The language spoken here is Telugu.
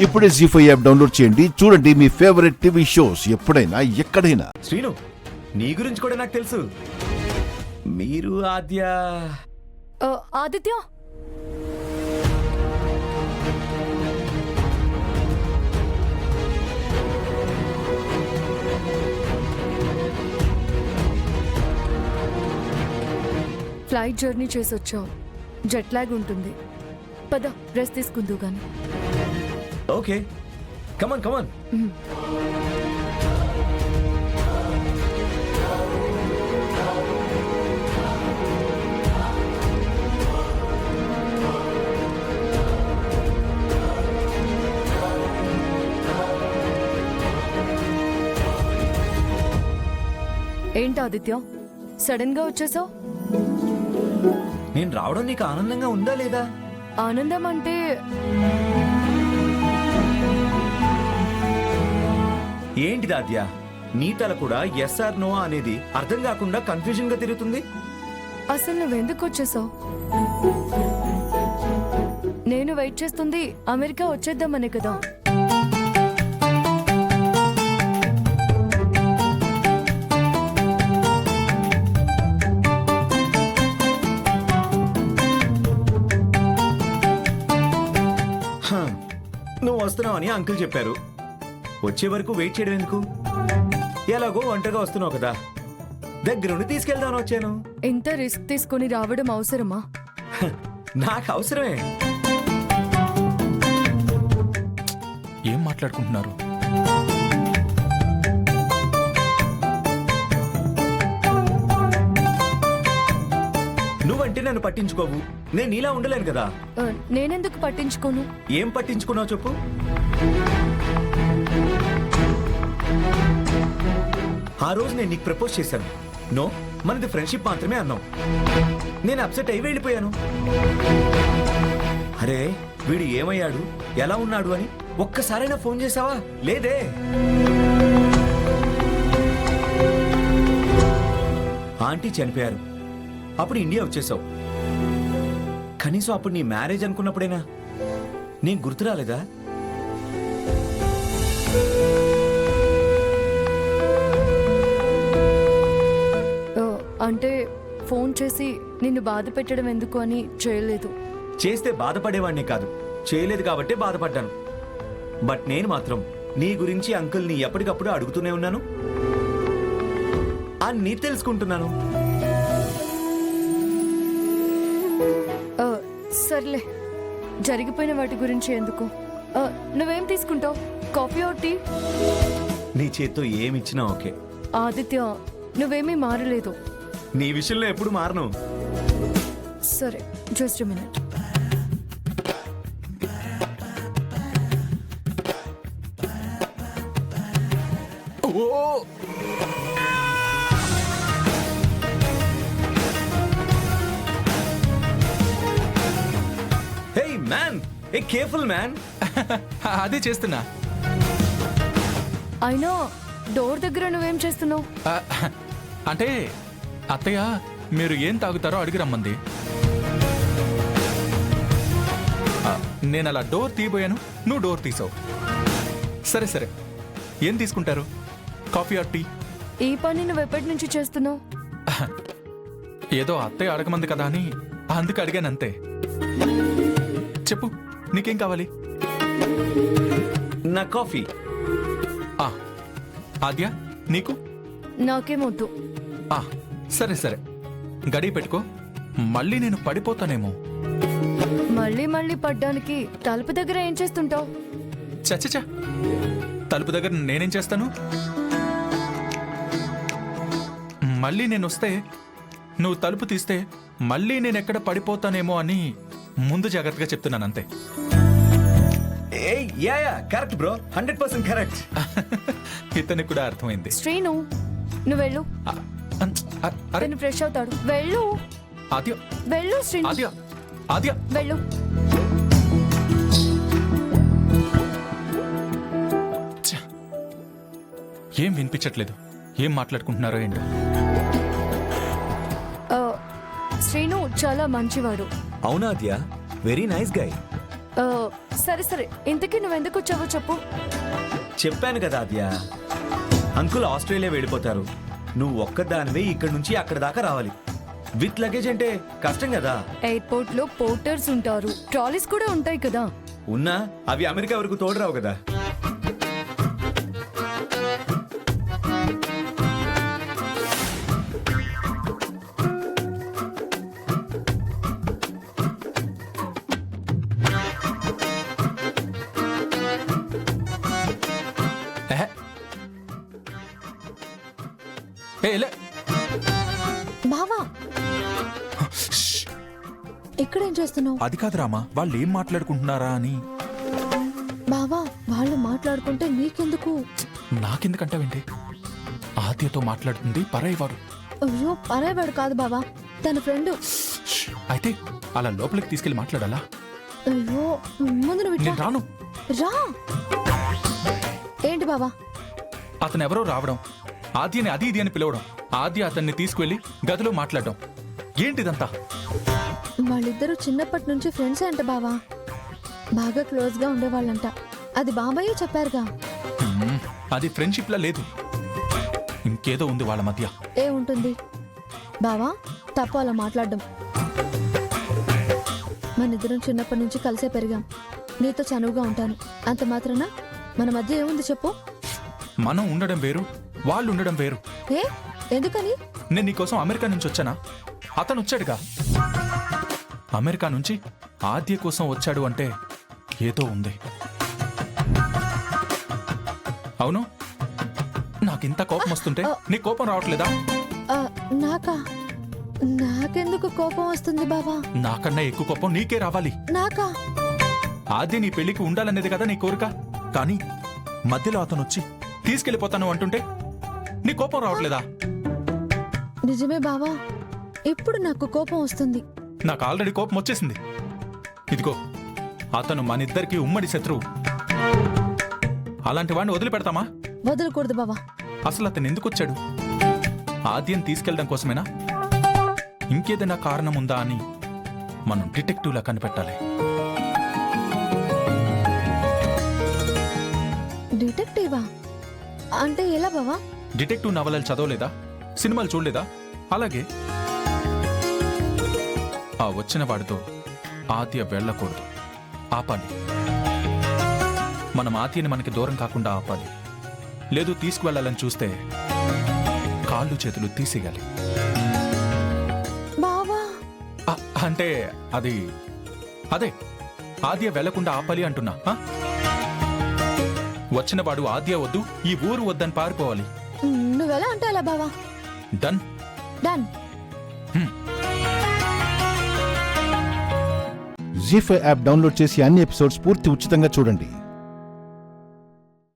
ఇప్పుడే జీ5 యాప్ డౌన్లోడ్ చేయండి. చూడండి మీ ఫేవరెట్ టీవీ షోస్ ఎప్పుడైనా ఎక్కడైనా. శ్రీను, నీ గురించి కూడా నాకు తెలుసు. మీరు ఆదిత్య, ఫ్లైట్ జర్నీ చేసి వచ్చావు, జెట్ లాగ్ ఉంటుంది. పద, రెస్ట్ తీసుకుందు గాని. ఓకే, కమాన్ కమాన్. ఏంటి ఆదిత్య, సడన్ గా వచ్చేసావు? నేను రావడం నీకు ఆనందంగా ఉందా లేదా? ఆనందం అంటే ఏంటిది ఆద్య? నీ తల కూడా ఎస్ ఆర్ నో అనేది అర్థం కాకుండా కన్ఫ్యూజన్ గా తిరుగుతుంది. అసలు నువ్వెందుకు వచ్చేసావు? నేను వెయిట్ చేస్తుంది అమెరికా వచ్చేద్దామనే కదా. నువ్వు వస్తున్నావు అని అంకుల్ చెప్పారు. వచ్చే వరకు వెయిట్ చేయడం ఎందుకు? ఎలాగో ఒంటరిగా వస్తున్నావు కదా, దగ్గరుండి తీసుకెళ్దామని వచ్చాను. ఇంత రిస్క్ తీసుకొని రావడం అవసరమా? నాకు అవసరమే. ఏం మాట్లాడుకుంటున్నారు? నువ్వంటే నన్ను పట్టించుకోవు, నేను నీలా ఉండలేను కదా. నేనెందుకు పట్టించుకోను? ఏం పట్టించుకున్నావు చెప్పు. ఆ రోజు నేను నీకు ప్రపోజ్ చేశాను. నో, మనది ఫ్రెండ్షిప్ మాత్రమే అన్నావు. నేను అప్సెట్ అయి వెళ్ళిపోయాను. అరే, వీడు ఏమయ్యాడు, ఎలా ఉన్నాడు అని ఒక్కసారైనా ఫోన్ చేసావా? లేదే. ఆంటీ చనిపోయారు, అప్పుడు ఇండియా వచ్చేసావు. కనీసం అప్పుడు నీ మ్యారేజ్ అనుకున్నప్పుడైనా నేను గుర్తు రాలేదా? అంటే ఫోన్ చేసి నిన్ను బాధ పెట్టడం ఎందుకు అని చేయలేదు. చేస్తే బాధపడేవాడినే కాదు, చేయలేదు కాబట్టే బాధపడ్డాను. బట్ నేను మాత్రం నీ గురించి అంకుల్ని ఎప్పటికప్పుడు అడుగుతూనే ఉన్నాను, అన్నీ తెలుసుకుంటున్నాను. సర్లే, జరిగిపోయిన వాటి గురించి ఎందుకు. నువ్వేం తీసుకుంటావు, కాఫీ ఆర్ టీ? నీ చేత్తో ఏమిచ్చినా ఓకే. ఆదిత్య, నువ్వేమీ మారలేదు. నీ విషయంలో ఎప్పుడు మారను. సరే, జస్ట్ మినిట్. హే మ్యాన్, ఏ కేర్ఫుల్ మ్యాన్. అదే చేస్తున్నా. అయినా డోర్ దగ్గర నువ్వేం చేస్తున్నావు? అంటే అత్తయ్య మీరు ఏం తాగుతారో అడిగి రమ్మంది. నేను అలా డోర్ తీయబోయాను, నువ్వు డోర్ తీసావు. సరే సరే, ఏం తీసుకుంటారు, కాఫీ ఆర్ టీ? ఈ పని నువ్వు ఎప్పటి నుంచి చేస్తున్నావు? ఏదో అత్తయ్య అడగమంది కదా అని అందుకు అడిగానంతే. చెప్పు, నీకేం కావాలి? నా కాఫీ. ఆద్య, నీకు? నాకేమొద్దు. సరే సరే, గడి పెట్టుకో, మళ్ళీ నేను పడిపోతానేమో. మళ్ళీ మళ్ళీ పడ్డానికి తలుపు దగ్గర ఏం చేస్తుంటావు? చచ్చచా, తలుపు దగ్గర నేనేం చేస్తాను? మళ్ళీ నేను వస్తే నువ్వు తలుపు తీస్తే మళ్ళీ నేను ఎక్కడ పడిపోతానేమో అని ముందు జాగ్రత్తగా చెప్తున్నాను అంతే. Correct bro, 100% correct. ఇతనికి కూడా అర్థమైంది. శ్రీను, నువ్వు వెళ్ళు. అరే, ఫ్రెష్ అవుతాడు. వెళ్ళు. ఆద్య, వెళ్ళు శ్రీను. ఆద్య, ఆద్య, వెళ్ళు. ఏం వినిపించట్లేదు, ఏం మాట్లాడుకుంటున్నారో ఏంటో. శ్రీను చాలా మంచివాడు. అవునా ఆద్య? Very nice guy. సరే సరే, ఇంతకీ నువ్వెందుకు వచ్చావో చెప్పు. చెప్పాను కదా ఆద్య, అంకుల్ ఆస్ట్రేలియా వెళ్ళిపోతారు. నువ్వు ఒక్కదానివే ఇక్కడి నుంచి అక్కడ దాకా రావాలి. విత్ లగేజ్ అంటే కష్టం కదా. ఎయిర్పోర్ట్ లో పోర్టర్స్ ఉంటారు, ట్రాలీస్ కూడా ఉంటాయి కదా. ఉన్నా అవి అమెరికా వరకు తోడురావు కదా. ఎహె. ఏ, లే. బావా ఇక్కడేం చేస్తున్నావు? అది కాదు రామా, వాళ్ళు ఏం మాట్లాడుకుంటున్నారా అని. బావా వాళ్ళు మాట్లాడుకుంటే నీకెందుకు? నాకెందుకంటావేంటి? ఆద్యతో మాట్లాడుతుంది పరాయివాడు. అయ్యో పరాయవాడు కాదు బావా, తన ఫ్రెండ్. అయితే అలా లోపలికి తీసుకెళ్లి మాట్లాడాలా? అయ్యో ముందు నువ్వు ఇట్లా నేను రాను. రా. ఏంటి బావా? అతను ఎవరో రావడం, ఆద్యని అది ఇది అని పిలవడం, ఆద్య అతన్ని తీసుకువెళ్లి గదిలో మాట్లాడడం, ఏంటిదంతా? వాళ్ళిద్దరూ చిన్నప్పటి నుంచి ఫ్రెండ్స్ అంట బావా, బాగా క్లోజ్ గా ఉండేవాళ్ళంట. అది బాబాయే చెప్పారుగా. హ్మ్, అది ఫ్రెండ్షిప్ లా లేదు, ఇంకేదో ఉంది వాళ్ళ మధ్య. ఏ ఉంటుంది బావా? తప్పు అలా మాట్లాడడం. మనిద్దరం చిన్నప్పటి నుంచి కలిసే పెరిగాం, నీతో చనువుగా ఉంటాను. అంత మాత్రాన మన మధ్య ఏముంది చెప్పు? మనం ఉండడం వేరు, వాళ్ళు ఉండడం వేరు. ఏ ఎందుకని? నేను నీకోసం అమెరికా నుంచి వచ్చానా? అతను వచ్చాడుగా. అమెరికా నుంచి ఆద్య కోసం వచ్చాడు అంటే ఏదో ఉంది. అవును, నాకింత కోపం వస్తుంటే నీ కోపం రావట్లేదా? ఆ, నాకెందుకు కోపం వస్తుంది బాబా? నాకన్నా ఎక్కువ కోపం నీకే రావాలి. నాకా? ఆద్య నీ పెళ్లికి ఉండాలనేది కదా నీ కోరిక. కానీ మధ్యలో అతను వచ్చి తీసుకెళ్లిపోతాను అంటుంటే నీ కోపం రావట్లేదా? నిజమే బావా, ఇప్పుడు నాకు కోపం వస్తుంది. నాకు ఆల్రెడీ కోపం వచ్చేసింది. ఇదిగో, అతను మనిద్దరికి ఉమ్మడి శత్రువు. అలాంటి వాడిని వదిలిపెడతామా? వదలకూడదు బావా. అసలు అతను ఎందుకు వచ్చాడు? ఆద్యం తీసుకెళ్ళడం కోసమేనా? ఇంకేదైనా కారణం ఉందా అని మనం డిటెక్టివ్లా కనిపెట్టాలి. డిటెక్టివా అంటే ఎలా బావా? డిటెక్టివ్ నవలలు చదవలేదా? సినిమాలు చూడలేదా? అలాగే ఆ వచ్చిన వాడితో ఆద్య వెళ్ళకూడదు, ఆపాలి. మనం ఆద్యని మనకి దూరం కాకుండా ఆపాలి. లేదు తీసుకువెళ్ళాలని చూస్తే కాళ్ళు చేతులు తీసేయాలి. బావా అంటే అదే ఆద్య వెళ్లకుండా ఆపాలి అంటున్నా. వచ్చినవాడు ఆద్య వద్దు, ఈ ఊరు వద్దని పారిపోవాలి. నువ్వెలా అంటే అలా బావా. డన్. డన్. జీ5 యాప్ డౌన్లోడ్ చేసి అన్ని ఎపిసోడ్స్ పూర్తి ఉచితంగా చూడండి.